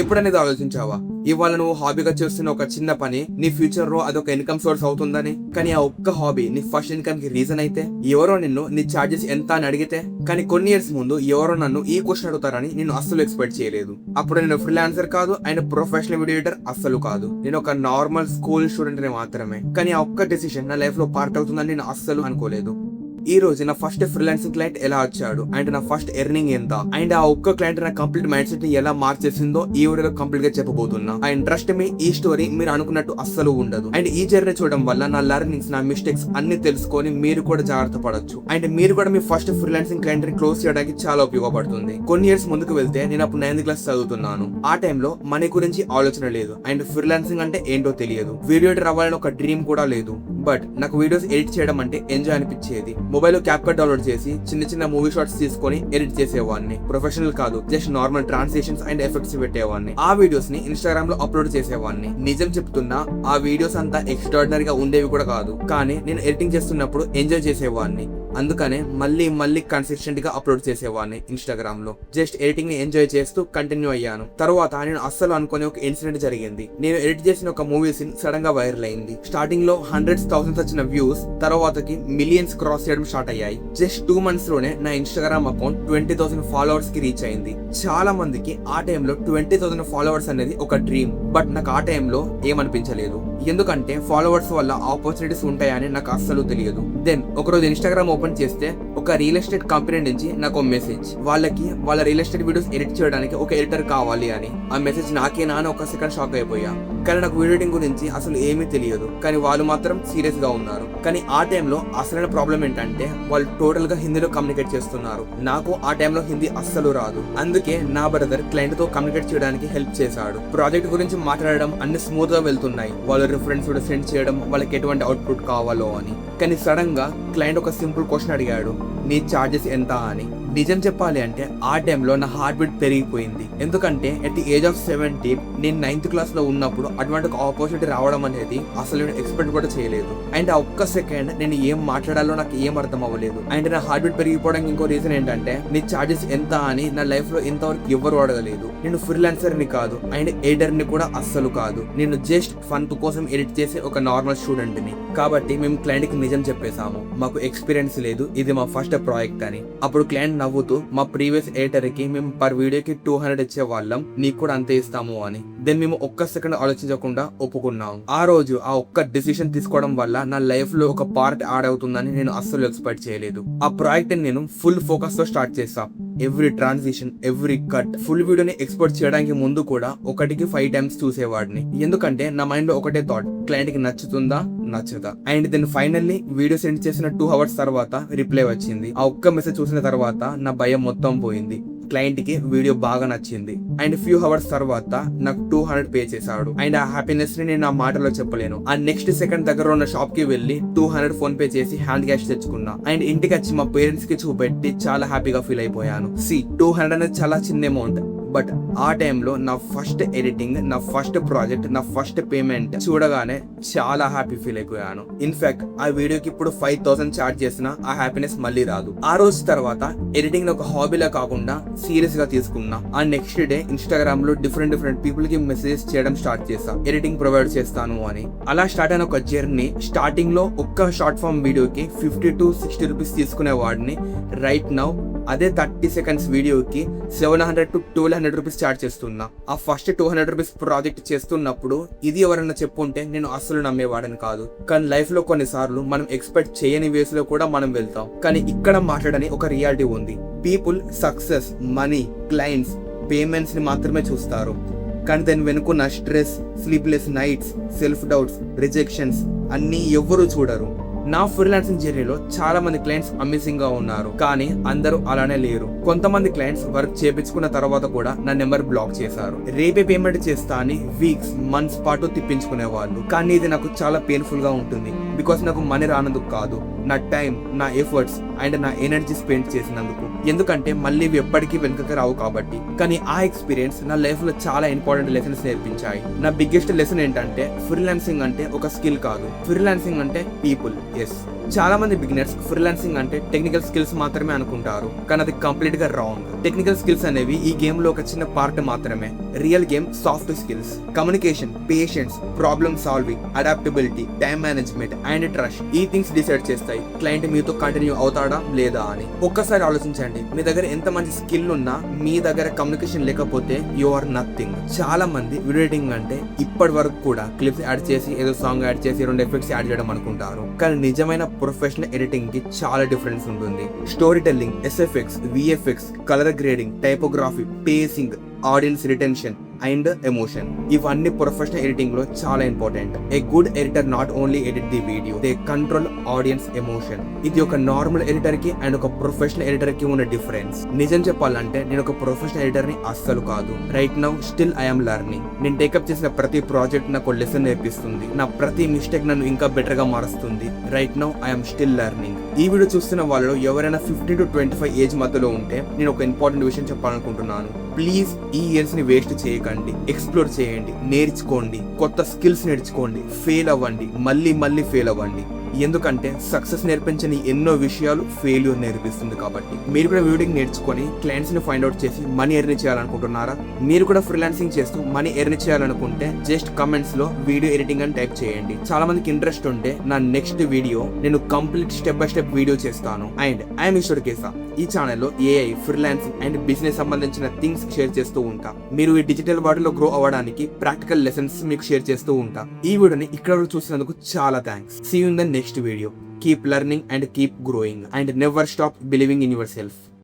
ఎప్పుడనేది ఆలోచించావా? ఇవాళ నువ్వు హాబీగా చేస్తున్న ఒక చిన్న పని నీ ఫ్యూచర్ లో అదొక ఇన్కమ్ సోర్స్ అవుతుందని. కానీ ఆ ఒక్క హాబీ నీ ఫస్ట్ ఇన్కమ్ కి రీజన్ అయితే, ఎవరో నిన్ను నీ చార్జెస్ ఎంత అని అడిగితే, కానీ కొన్ని ఇయర్స్ ముందు ఎవరో నన్ను ఈ క్వశ్చన్ అడుగుతారని నేను అస్సలు ఎక్స్పెక్ట్ చేయలేదు. అప్పుడు నేను ఫ్రీలాన్సర్ కాదు, ఆయన ప్రొఫెషనల్ వీడియో ఎడిటర్ అస్సలు కాదు. నేను ఒక నార్మల్ స్కూల్ స్టూడెంట్ మాత్రమే. కానీ ఆ ఒక్క డెసిషన్ నా లైఫ్ లో పార్ట్ అవుతుందని నేను అస్సలు అనుకోలేదు. ఈ రోజు నా ఫస్ట్ ఫ్రీలాన్సింగ్ క్లయింట్ ఎలా వచ్చాడు, అండ్ నా ఫస్ట్ ఎర్నింగ్ ఎంత, అండ్ ఆ ఒక్క క్లయింట్ నా కంప్లీట్ మైండ్ సెట్ ని ఎలా మార్చేసిందో ఈ వీడియోలో కంప్లీట్ గా చెప్పబోతున్నా. అండ్ ట్రస్ట్ మీ, ఈ స్టోరీ మీరు అనుకున్నట్టు అస్సలు ఉండదు. అండ్ ఈ జర్నీ చూడడం వల్ల నా లెర్నింగ్స్, నా మిస్టేక్స్ అన్ని తెలుసుకొని మీరు కూడా జాగ్రత్త పడొచ్చు. అండ్ మీరు కూడా మీ ఫస్ట్ ఫ్రీలాన్సింగ్ క్లయింట్ ని క్లోజ్ చేయడానికి చాలా ఉపయోగపడుతుంది. కొన్ని ఇయర్స్ ముందుకు వెళ్తే నేను అప్పుడు 9th క్లాస్ చదువుతున్నాను. ఆ టైంలో మనీ గురించి ఆలోచన లేదు, అండ్ ఫ్రీలాన్సింగ్ అంటే ఏంటో తెలియదు. వీడియో ఎడిటర్ అవ్వాలని ఒక డ్రీమ్ కూడా లేదు. బట్ నాకు వీడియోస్ ఎడిట్ చేయడం అంటే ఎంజాయ్ అనిపించేది. మొబైల్ లో క్యాప్కట్ డౌన్లోడ్ చేసి చిన్న చిన్న మూవీ షార్ట్స్ తీసుకొని ఎడిట్ చేసేవాడిని. ప్రొఫెషనల్ కాదు, just normal translations and effects పెట్టేవాడిని. ఆ వీడియోస్ ని ఇన్స్టాగ్రామ్ లో అప్లోడ్ చేసేవాడిని. నిజం చెప్తున్నా, ఆ వీడియోస్ అంతా ఎక్స్ట్రాడినరీగా ఉండేవి కూడా కాదు, కానీ నేను ఎడిటింగ్ చేస్తున్నప్పుడు ఎంజాయ్ చేసేవాడిని. అందుకనే మళ్ళీ కన్సిస్టెంట్ గా అప్లోడ్ చేసేవాడిని ఇన్స్టాగ్రామ్ లో. జస్ట్ ఎడిటింగ్ ని ఎంజాయ్ చేస్తూ కంటిన్యూ అయ్యాను. తర్వాత నేను అస్సలు అనుకునే ఒక ఇన్సిడెంట్ జరిగింది. నేను ఎడిట్ చేసిన ఒక మూవీ సీన్ సడన్ గా వైరల్ అయింది. స్టార్టింగ్ లో హండ్రెడ్స్ థౌసండ్స్ వచ్చిన వ్యూస్ తర్వాతకి మిలియన్స్ క్రాస్ చేయడం స్టార్ట్ అయ్యాయి. జస్ట్ 2 months లోనే నా ఇన్స్టాగ్రామ్ అకౌంట్ 20,000 ఫాలోవర్స్ కి రీచ్ అయింది. చాలా మందికి ఆ టైంలో 20,000 ఫాలోవర్స్ అనేది ఒక డ్రీమ్. బట్ నాకు ఆ టైంలో ఏమనిపించలేదు, ఎందుకంటే ఫాలోవర్స్ వల్ల ఆపర్చునిటీస్ ఉంటాయని నాకు అస్సలు తెలియదు. దెన్ ఒకరోజు ఇన్స్టాగ్రామ్ ఓపెన్ చేస్తే ఒక రియల్ ఎస్టేట్ కంపెనీ నుంచి నాకు మెసేజ్, వాళ్ళకి వాళ్ళ రియల్ ఎస్టేట్ వీడియోస్ ఎడిట్ చేయడానికి ఒక ఎడిటర్ కావాలి అని. ఆ మెసేజ్ నాకేనా అని ఒక సెకండ్ షాక్ అయిపోయా. కానీ నాకు వీడియో ఎడిటింగ్ గురించి అసలు ఏమీ తెలియదు, కానీ వాళ్ళు మాత్రం సీరియస్ గా ఉన్నారు. కానీ ఆ టైంలో అసలైన ప్రాబ్లం ఏంటంటే వాళ్ళు టోటల్ గా హిందీలో కమ్యూనికేట్ చేస్తున్నారు. నాకు ఆ టైంలో హిందీ అస్సలు రాదు. అందుకే నా బ్రదర్ క్లయింట్ తో కమ్యూనికేట్ చేయడానికి హెల్ప్ చేశాడు. ప్రాజెక్ట్ గురించి మాట్లాడడం అన్ని స్మూత్ గా వెళ్తున్నాయి. వాళ్ళు రిఫరెన్స్ కూడా సెండ్ చేయడం, వాళ్ళకి ఎటువంటి అవుట్పుట్ కావాలో అని. కానీ సడన్ గా క్లయింట్ ఒక సింపుల్ క్వశ్చన్ అడిగాడు, నీ చార్జెస్ ఎంత అని. నిజం చెప్పాలి అంటే ఆ టైంలో నా హార్ట్ బీట్ పెరిగిపోయింది. ఎందుకంటే అట్ ది ఏజ్ ఆఫ్ 17 నేను 9th క్లాస్ లో ఉన్నప్పుడు అటువంటి ఒక ఆపర్చునిటీ రావడం అనేది అసలు నేను ఎక్స్పెక్ట్ కూడా చేయలేదు. అండ్ ఆ ఒక్క సెకండ్ నేను ఏం మాట్లాడాలో నాకు ఏం అర్థం అవ్వలేదు. అండ్ నా హార్ట్ బీట్ పెరిగిపోవడానికి ఇంకో రీజన్ ఏంటంటే, నీ చార్జెస్ ఎంత అని నా లైఫ్ లో ఇంతవరకు ఎవరు అడగలేదు. నేను ఫ్రీలాన్సర్ ని కాదు, అండ్ ఎడిటర్ ని కూడా అస్సలు కాదు. నేను జస్ట్ ఫన్ కోసం ఎడిట్ చేసే ఒక నార్మల్ స్టూడెంట్ ని. కాబట్టి మేము క్లయింట్ కి నిజం చెప్పేసాము, మాకు ఎక్స్పీరియన్స్ లేదు, ఇది మా ఫస్ట్ ప్రాజెక్ట్ అని. అప్పుడు క్లయింట్ నవ్వుతూ, మా ప్రీవియస్ ఎడిటర్ కి మేము పర్ వీడియోకి 200 ఇచ్చే వాళ్ళం, నీకు కూడా అంతే ఇస్తాము అని. దెన్ మేము ఒక్క సెకండ్ ఆలోచించకుండా ఒప్పుకున్నాం. ఆ రోజు ఆ ఒక్క డిసిషన్ తీసుకోవడం వల్ల నా లైఫ్ లో ఒక పార్ట్ యాడ్ అవుతుందని నేను అస్సలు ఎక్స్పెక్ట్ చేయలేదు. ఆ ప్రాజెక్ట్ ని నేను ఫుల్ ఫోకస్ తో స్టార్ట్ చేసా. Every transition, every cut, full వీడియోని ఎక్స్పోర్ట్ చేయడానికి ముందు కూడా 1కి 5 times చూసేవాడిని. ఎందుకంటే నా మైండ్ లో ఒకటే థాట్, క్లయింట్ కి నచ్చుతుందా నచ్చదా. And then finally video send చేసిన 2 hours తర్వాత రిప్లై వచ్చింది. ఆ ఒక్క మెసేజ్ చూసిన తర్వాత నా భయం మొత్తం పోయింది. క్లయింట్ కి వీడియో బాగా నచ్చింది. అండ్ ఫ్యూ అవర్స్ తర్వాత నాకు 200 పే చేశాడు. అండ్ ఆ హ్యాపీనెస్ ని నేను నా మాటలో చెప్పలేను. ఆ నెక్స్ట్ సెకండ్ దగ్గర ఉన్న షాప్ కి వెళ్లి 200 ఫోన్ పే చేసి హ్యాండ్ క్యాష్ తెచ్చుకున్నా. అండ్ ఇంటికి వచ్చి మా పేరెంట్స్ కి చూపెట్టి చాలా హ్యాపీగా ఫీల్ అయిపోయాను. 200 అనేది చాలా చిన్న అమౌంట్, బట్ ఆ టైంలో నా ఫస్ట్ ఎడిటింగ్, నా ఫస్ట్ ప్రాజెక్ట్, నా ఫస్ట్ పేమెంట్ చూడగానే చాలా హ్యాపీ ఫీల్ అయిపోయాను. ఇన్ఫాక్ట్ ఆ వీడియోకి ఇప్పుడు 5,000 చార్జ్ చేసినా ఆ హ్యాపీనెస్ మళ్ళీ రాదు. ఆ రోజు తర్వాత ఎడిటింగ్ ఒక హాబీలా కాకుండా సీరియస్ గా తీసుకున్నా. ఆ నెక్స్ట్ డే ఇన్స్టాగ్రామ్ లో డిఫరెంట్ పీపుల్ కి మెసేజ్ చేయడం స్టార్ట్ చేసా, ఎడిటింగ్ ప్రొవైడ్ చేస్తాను అని. అలా స్టార్ట్ అయిన ఒక జర్నీ. స్టార్టింగ్ లో ఒక్క షార్ట్ ఫామ్ వీడియోకి 50 to 60 రూపీస్ తీసుకునే వాడిని. రైట్ నౌ అదే 30 seconds వీడియోకి 700 to 1200 రూపీస్ చార్జ్ చేస్తున్నా. ఆ ఫస్ట్ 200 రూపీస్ ప్రాజెక్ట్ చేస్తున్నప్పుడు ఇది ఎవరన్నా చెప్పుంటే నేను అస్సలు నమ్మేవాడని కాదు. కానీ లైఫ్ లో కొన్నిసార్లు మనం ఎక్స్పెక్ట్ చేయని వేస్ లో కూడా మనం వెళ్తాం. కానీ ఇక్కడ మాట్లాడని ఒక రియాలిటీ ఉంది. People success, money, clients, payments ని మాత్రమే చూస్తారు. కానీ దాని వెనుకున్న stress, sleepless nights, self doubts, rejections అన్ని ఎవ్వరూ చూడరు. నా ఫ్రీలాన్సింగ్ జర్నీలో చాలా మంది క్లయింట్స్ అమేజింగ్ గా ఉన్నారు, కానీ అందరూ అలానే లేరు. కొంతమంది క్లయింట్స్ వర్క్ చేపించుకున్న తర్వాత కూడా నా నెంబర్ బ్లాక్ చేశారు. రేపే పేమెంట్ చేస్తా అని వీక్స్, మంత్స్ పాటు తిప్పించుకునే వాళ్ళు. కానీ ఇది నాకు చాలా పెయిన్ఫుల్ గా ఉంటుంది. బికాస్ నాకు మనీ రానందుకు కాదు, నా టైం, నా ఎఫర్ట్స్ అండ్ నా ఎనర్జీ స్పెండ్ చేసినందుకు. ఎందుకంటే మళ్ళీ ఇవి ఎప్పటికీ వెనుకకి రావు కాబట్టి. కానీ ఆ ఎక్స్పీరియన్స్ నా లైఫ్ లో చాలా ఇంపార్టెంట్ లెసన్స్ నేర్పించాయి. నా బిగ్గెస్ట్ లెసన్ ఏంటంటే ఫ్రీలాన్సింగ్ అంటే ఒక స్కిల్ కాదు, ఫ్రీలాన్సింగ్ అంటే పీపుల్. ఎస్, చాలా మంది బిగినర్స్ ఫ్రీలాన్సింగ్ అంటే టెక్నికల్ స్కిల్స్ మాత్రమే అనుకుంటారు, కానీ అది కంప్లీట్ గా రాంగ్. టెక్నికల్ స్కిల్స్ అనేవి ఈ గేమ్ లో ఒక చిన్న పార్ట్ మాత్రమే. Real game soft skills, communication, patience, problem solving, adaptability, time management and trust. ఈ థింగ్స్ డిసైడ్ చేస్తాయి క్లయింట్ మీతో కంటిన్యూ అవుతాడా లేదా అని. ఒక్కసారి ఆలోచించండి, మీ దగ్గర ఎంత మంచి స్కిల్ ఉన్నా మీ దగ్గర కమ్యూనికేషన్ లేకపోతే యు ఆర్ నథింగ్. చాలా మంది వీడియో ఎడిటింగ్ అంటే ఇప్పటి వరకు కూడా క్లిప్స్ యాడ్ చేసి, ఏదో సాంగ్ యాడ్ చేసి, 2 ఎఫెక్ట్స్ యాడ్ చేయడం అనుకుంటారు. కానీ నిజమైన ప్రొఫెషనల్ ఎడిటింగ్ కి చాలా డిఫరెన్స్ ఉంటుంది. Story telling, SFX, VFX, colour grading, typography, facing, audience retention and emotion, ఇవన్నీ ప్రొఫెషనల్ ఎడిటింగ్ లో చాలా important. A good editor not only edit the video, they control audience emotion. ఇది ఒక నార్మల్ ఎడిటర్ కి and ఒక professional editor కి ఉన్న difference. నిజం చెప్పాలంటే నేను ఒక ప్రొఫెషనల్ ఎడిటర్ ని అస్సలు కాదు. Right now still I'm learning. నేను టేకప్ చేసిన ప్రతి ప్రాజెక్ట్ నాకు లెసన్ నేర్పిస్తుంది. నా ప్రతి మిస్టేక్ నన్ను ఇంకా బెటర్ గా మారుస్తుంది. Right now I'm still learning. ఈ వీడియో చూస్తున్న వాళ్ళలో ఎవరైనా 15 to 25 ఏజ్ మధ్యలో ఉంటే నేను ఒక ఇంపార్టెంట్ విషయం చెప్పాలనుకుంటున్నాను. ప్లీజ్ ఈ ఇయర్స్ ని వేస్ట్ చేయకండి. ఎక్స్ప్లోర్ చేయండి, నేర్చుకోండి, కొత్త స్కిల్స్ నేర్చుకోండి, ఫెయిల్ అవ్వండి, మళ్ళీ ఫెయిల్ అవ్వండి. ఎందుకంటే సక్సెస్ నేర్పించని ఎన్నో విషయాలు ఫెయిల్యూర్ నేర్పిస్తుంది. కాబట్టి మీరు కూడా వీడియో నేర్చుకొని క్లయింట్స్ ని ఫైండ్ అవుట్ చేసి మనీ ఎర్న్ చేయాలనుకుంటున్నారా? మీరు కూడా ఫ్రీలాన్సింగ్ చేస్తూ మనీ ఎర్న్ చేయాలనుకుంటే జస్ట్ కమెంట్స్ లో వీడియో ఎడిటింగ్ అని టైప్ చేయండి. చాలా మందికి ఇంట్రెస్ట్ ఉంటే నా నెక్స్ట్ వీడియో నేను complete step by step video చేస్తాను. And I'm Eshwar Kesa. ఈ ఛానల్లో ఏఐ, ఫ్రీలాన్సింగ్ అండ్ బిజినెస్ సంబంధించిన థింగ్స్ షేర్ చేస్తూ ఉంటా. మీరు ఈ డిజిటల్ వరల్డ్ లో గ్రో అవ్వడానికి ప్రాక్టికల్ లెసన్స్ మీకు షేర్ చేస్తూ ఉంటా. ఈ వీడియోని ఇక్కడ చూసినందుకు చాలా thanks. See you in the next video. Keep learning and keep growing and never stop believing in yourself.